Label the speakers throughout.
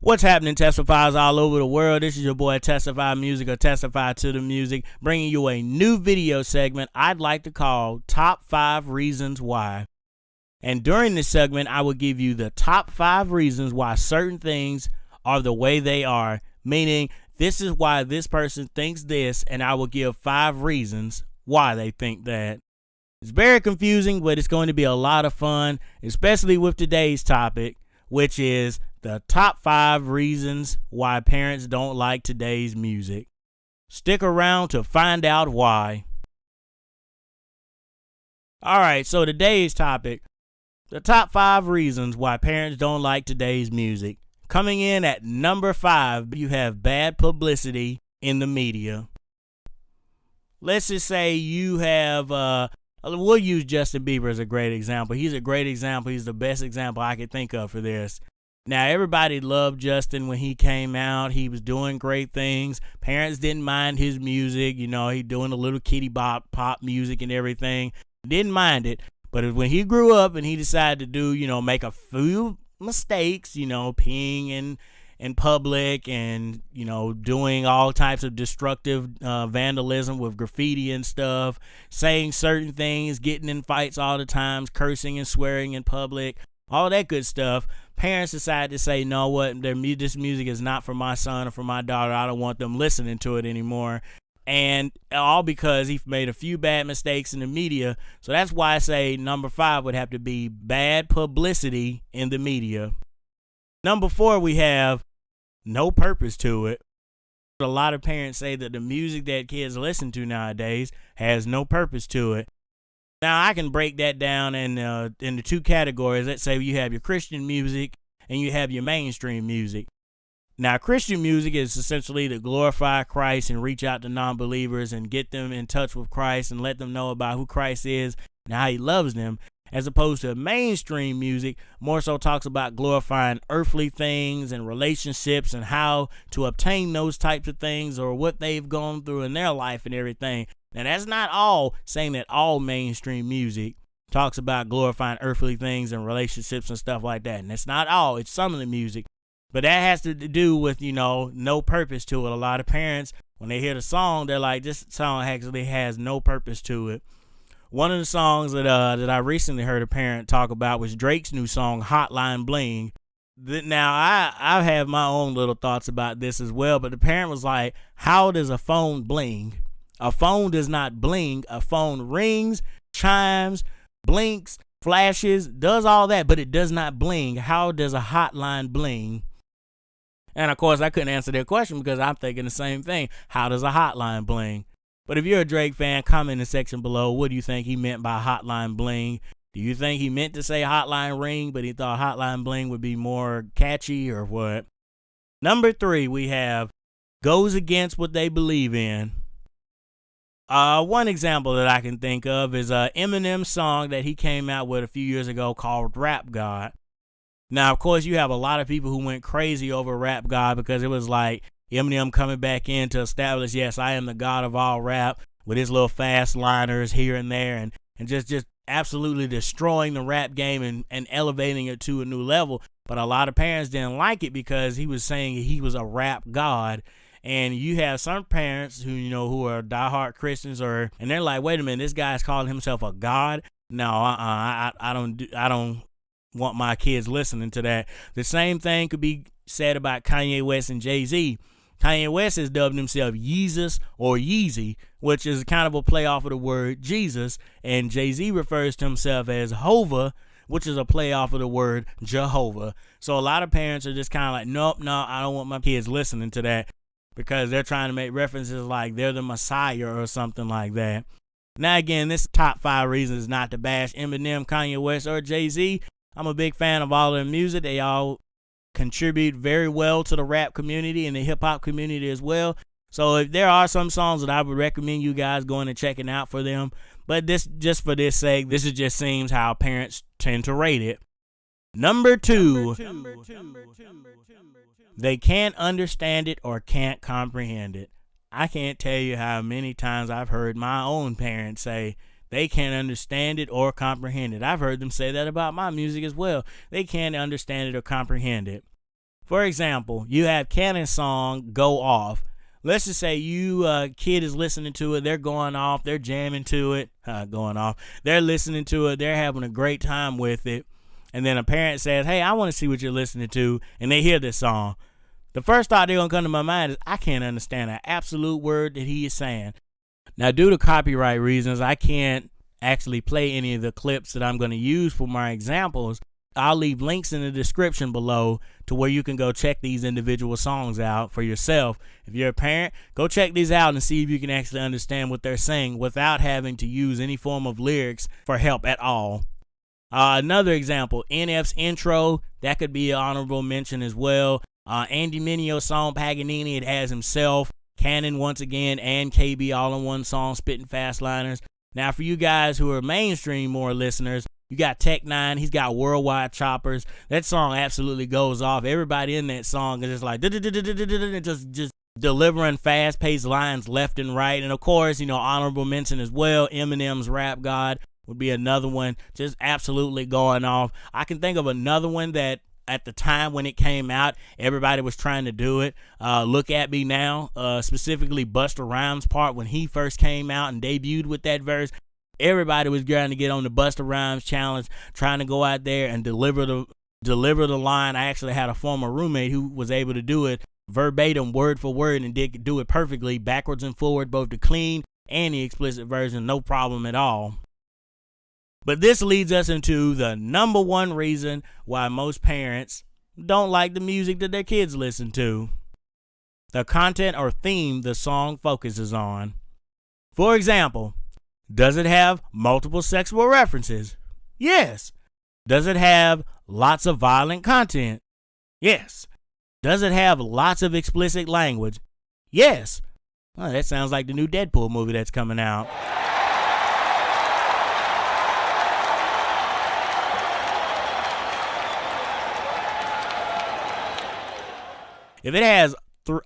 Speaker 1: What's happening, Testifiers all over the world? This is your boy Testify Music, or Testify to the Music, bringing you a new video segment I'd like to call Top 5 Reasons Why. And during this segment, I will give you the top 5 reasons why certain things are the way they are, meaning this is why this person thinks this, and I will give 5 reasons why they think that. It's very confusing, but it's going to be a lot of fun, especially with today's topic, which is the top 5 reasons why parents don't like today's music. Stick around to find out why. Alright, so today's topic, the top 5 reasons why parents don't like today's music. Coming in at number 5, you have bad publicity in the media. Let's just say you have, we'll use Justin Bieber as a great example. He's a great example. He's the best example I could think of for this. Now, everybody loved Justin when he came out. He was doing great things. Parents didn't mind his music. You know, he doing a little kitty bop pop music and everything. Didn't mind it. But when he grew up and he decided to do, make a few mistakes, peeing in public and, doing all types of destructive vandalism with graffiti and stuff, saying certain things, getting in fights all the time, cursing and swearing in public, all that good stuff. Parents decided to say, no, what, this music is not for my son or for my daughter. I don't want them listening to it anymore. And all because he made a few bad mistakes in the media. So that's why I say number 5 would have to be bad publicity in the media. Number 4, we have no purpose to it. A lot of parents say that the music that kids listen to nowadays has no purpose to it. Now, I can break that down into 2 categories. Let's say you have your Christian music and you have your mainstream music. Now, Christian music is essentially to glorify Christ and reach out to non-believers and get them in touch with Christ and let them know about who Christ is and how he loves them, as opposed to mainstream music, more so talks about glorifying earthly things and relationships and how to obtain those types of things or what they've gone through in their life and everything. Now, that's not all saying that all mainstream music talks about glorifying earthly things and relationships and stuff like that. And that's not all. It's some of the music. But that has to do with, no purpose to it. A lot of parents, when they hear the song, they're like, this song actually has no purpose to it. One of the songs that I recently heard a parent talk about was Drake's new song, Hotline Bling. Now, I have my own little thoughts about this as well, but the parent was like, how does a phone bling? A phone does not bling. A phone rings, chimes, blinks, flashes, does all that, but it does not bling. How does a hotline bling? And, of course, I couldn't answer their question because I'm thinking the same thing. How does a hotline bling? But if you're a Drake fan, comment in the section below. What do you think he meant by hotline bling? Do you think he meant to say hotline ring, but he thought hotline bling would be more catchy, or what? Number 3, we have goes against what they believe in. One example that I can think of is Eminem's song that he came out with a few years ago called Rap God. Now, of course, you have a lot of people who went crazy over Rap God because it was like Eminem coming back in to establish, yes, I am the god of all rap, with his little fast liners here and there, and just absolutely destroying the rap game and elevating it to a new level. But a lot of parents didn't like it because he was saying he was a rap god. And you have some parents who are diehard Christians, and they're like, wait a minute, this guy's calling himself a god? No, I don't want my kids listening to that. The same thing could be said about Kanye West and Jay-Z. Kanye West has dubbed himself Yeezus or Yeezy, which is kind of a play off of the word Jesus, and Jay-Z refers to himself as Hova, which is a play off of the word Jehovah. So a lot of parents are just kind of like, nope, no, I don't want my kids listening to that, because they're trying to make references like they're the Messiah or something like that. Now, again, this top 5 reasons not to bash Eminem, Kanye West, or Jay-Z. I'm a big fan of all their music. They all contribute very well to the rap community and the hip-hop community as well. So if there are some songs that I would recommend you guys going and checking out for them. But this, just for this sake, this just seems how parents tend to rate it. Number 2. They can't understand it or can't comprehend it. I can't tell you how many times I've heard my own parents say they can't understand it or comprehend it. I've heard them say that about my music as well. They can't understand it or comprehend it. For example, you have Canon's song Go Off. Let's just say you kid is listening to it, they're going off, they're jamming to it, they're listening to it, they're having a great time with it, and then a parent says, hey, I want to see what you're listening to, and they hear this song. The first thought they're going to come to my mind is, I can't understand an absolute word that he is saying. Now, due to copyright reasons, I can't actually play any of the clips that I'm going to use for my examples. I'll leave links in the description below to where you can go check these individual songs out for yourself. If you're a parent, go check these out and see if you can actually understand what they're saying without having to use any form of lyrics for help at all. Another example, NF's intro, that could be an honorable mention as well. Andy Mineo's song Paganini, it has himself, Canon once again, and KB all in one song, spitting fast liners. Now, for you guys who are mainstream more listeners, you got Tech Nine. He's got Worldwide Choppers. That song absolutely goes off. Everybody in that song is just like just delivering fast-paced lines left and right. And of course, honorable mention as well. Eminem's Rap God would be another one, just absolutely going off. I can think of another one that at the time when it came out, everybody was trying to do it. Look at Me Now, specifically Busta Rhymes' part when he first came out and debuted with that verse. Everybody was trying to get on the Busta Rhymes challenge, trying to go out there and deliver the line. I actually had a former roommate who was able to do it verbatim, word for word, and did do it perfectly, backwards and forward, both the clean and the explicit version, no problem at all. But this leads us into the number one reason why most parents don't like the music that their kids listen to: the content or theme the song focuses on. For example, does it have multiple sexual references? Yes. Does it have lots of violent content? Yes. Does it have lots of explicit language? Yes. Well, that sounds like the new Deadpool movie that's coming out. If it has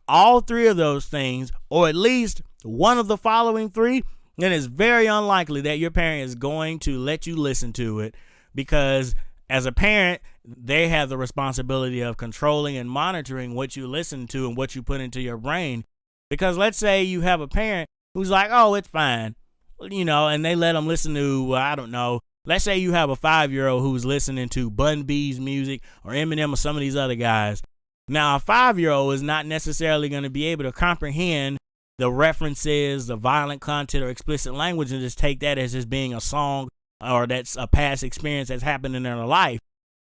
Speaker 1: all three of those things, or at least one of the following three, then it's very unlikely that your parent is going to let you listen to it, because as a parent, they have the responsibility of controlling and monitoring what you listen to and what you put into your brain. Because let's say you have a parent who's like, oh, it's fine, and they let them listen to, I don't know, let's say you have a 5-year-old who's listening to Bun B's music or Eminem or some of these other guys. Now, a 5-year-old is not necessarily going to be able to comprehend the references, the violent content, or explicit language, and just take that as just being a song or that's a past experience that's happened in their life.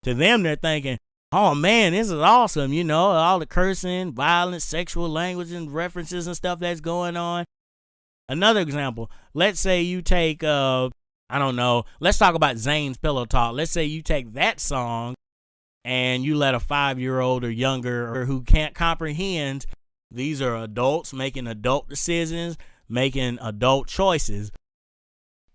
Speaker 1: To them, they're thinking, oh man, this is awesome, all the cursing, violence, sexual language, and references and stuff that's going on. Another example, let's say you take, let's talk about Zane's Pillow Talk. Let's say you take that song and you let a 5-year-old or younger or who can't comprehend, these are adults making adult decisions, making adult choices.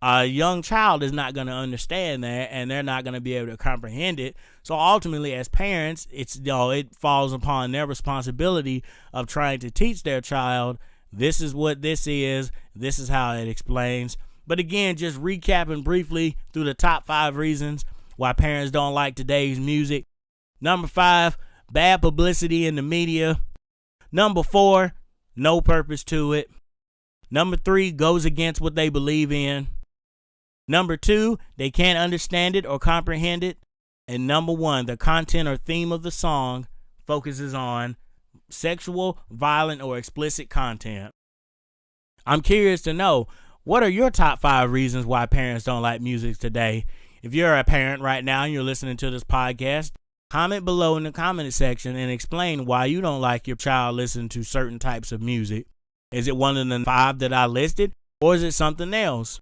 Speaker 1: A young child is not going to understand that, and they're not going to be able to comprehend it. So ultimately, as parents, it falls upon their responsibility of trying to teach their child, this is what this is how it explains. But again, just recapping briefly through the top 5 reasons why parents don't like today's music. Number 5, bad publicity in the media. Number 4, no purpose to it. Number 3, goes against what they believe in. Number 2, they can't understand it or comprehend it. And number 1, the content or theme of the song focuses on sexual, violent, or explicit content. I'm curious to know, what are your top 5 reasons why parents don't like music today? If you're a parent right now and you're listening to this podcast, comment below in the comment section and explain why you don't like your child listening to certain types of music. Is it one of the 5 that I listed, or is it something else?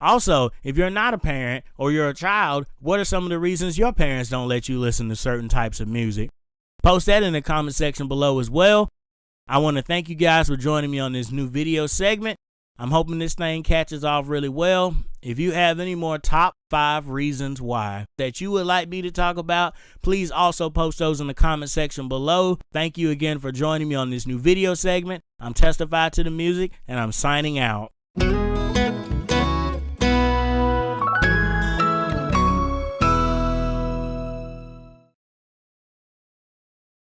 Speaker 1: Also, if you're not a parent or you're a child, what are some of the reasons your parents don't let you listen to certain types of music? Post that in the comment section below as well. I want to thank you guys for joining me on this new video segment. I'm hoping this thing catches off really well. If you have any more top 5 reasons why that you would like me to talk about, please also post those in the comment section below. Thank you again for joining me on this new video segment. I'm Testify to the Music, and I'm signing out.